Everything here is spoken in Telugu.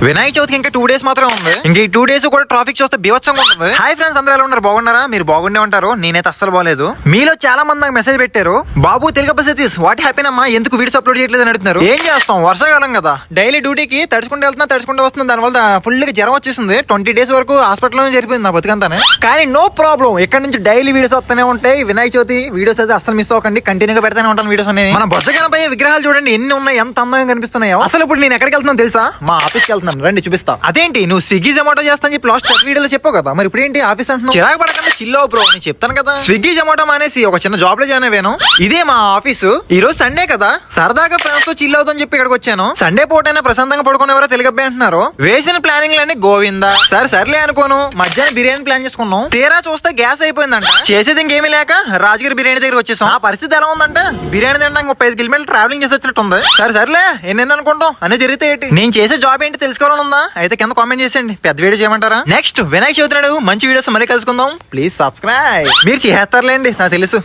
వినాయక చవితికి ఇంకా 2 days మాత్రమే ఉంది. ఇంక ఈ 2 days కూడా ట్రాఫిక్ చూస్తే బీభత్సంగా ఉంటుంది. హాయ్ ఫ్రెండ్స్, అందరూ ఎలా ఉన్నారు? బాగున్నారా? మీరు బాగుండే ఉంటారు. నేనైతే అస్సలు బాగలేదు. మీలో చాలా మంది నాకు మెసేజ్ పెట్టారు, బాబు తెలుగు సతీష్ వాట్ హ్యాపీ అమ్మా, ఎందుకు వీడియోస్ అప్లోడ్ చేయట్లేదు అని అడుగుతున్నారు. ఏం చేస్తాం, వర్షాకాలం కదా, డైలీ డ్యూటీకి తడుచుకుంటూ వెళ్తున్నా తడుచుకుంటూ వస్తుంది. దానివల్ల ఫుల్ గా జ్వరం వచ్చేసింది. 20 days వరకు హాస్పిటల్లో జరిపోయింది నా బతుకంతానే. కానీ నో ప్రాబ్లం, ఇక్కడ నుంచి డైలీ వీడియోస్ వస్తూనే ఉంటాయి. వినాయక చవితి వీడియోస్ అయితే అస్సలు మిస్ అవ్వకండి, కంటిన్యూగా పెడతానే ఉంటాను వీడియోస్ అనేవి. మన బొజ్జగణపై విగ్రహాలు చూడండి ఎన్ని ఉన్నాయి, ఎంత అందంగా కనిపిస్తున్నాయో. అసలు ఇప్పుడు నేను ఎక్కడికి వెళ్తున్నాను తెలుసా? మా ఆఫీస్కి వెళ్తున్నాను, రండి చూపిస్తా. అదేంటి నువ్వు స్విగ్గీ జొమాటో చేస్తాను చెప్పి లాస్ట్ వీడియోలో చెప్పావు కదా, మరి ఇప్పుడు ఏంటి ఆఫీస్ అంటున్నావు? చిరాకు పడకుండా చిల్లో బ్రో, నేను చెప్తాను కదా. స్విగ్గీ జొమాటో మానేసి ఒక చిన్న జాబ్ లో జాయిన్ అయ్యాను. ఇదే మా ఆఫీసు. ఈ రోజు సండే కదా, సరదాగా ఫ్రెండ్స్ తో చిల్ అవుతాం చెప్పి ఇక్కడికి వచ్చాను. సండే పూటైనా ప్రశాంతంగా పడుకునేవారో తెలుగు అబ్బాయి అంటున్నారు. వేసిన ప్లానింగ్ లన్నీ గోవిందా. సర్లే అనుకోను, మధ్యాహ్నం బిర్యానీ ప్లాన్ చేసుకున్నాం. తీరా చూస్తే గ్యాస్ అయిపోయిందంట. చేసేది ఇంకేమీ లేక రాజగిరి బిర్యానీ దగ్గర వచ్చేసాం. ఆ పరిస్థితి ఎలా ఉందంటే, బిర్యానీ తినడానికి 35 కిలోమీటర్లు ట్రావెలింగ్ చేసి వచ్చినట్టుంది. సర్లే ఎన్ని అనుకుంటాం అని జరిగితే ఏంటి. నేను చేసే జాబ్ ఏంటి తెలుసుకోవాలని ఉందా? అయితే కింద కామెంట్ చేసేయండి, పెద్ద వీడియో చేయమంటారా? నెక్స్ట్ వినాయక చవితి నాడు మంచి వీడియోస్ మళ్ళీ కలుసుకుందాం. Please subscribe. మీరు చేస్తారులేండి, నాకు తెలుసు.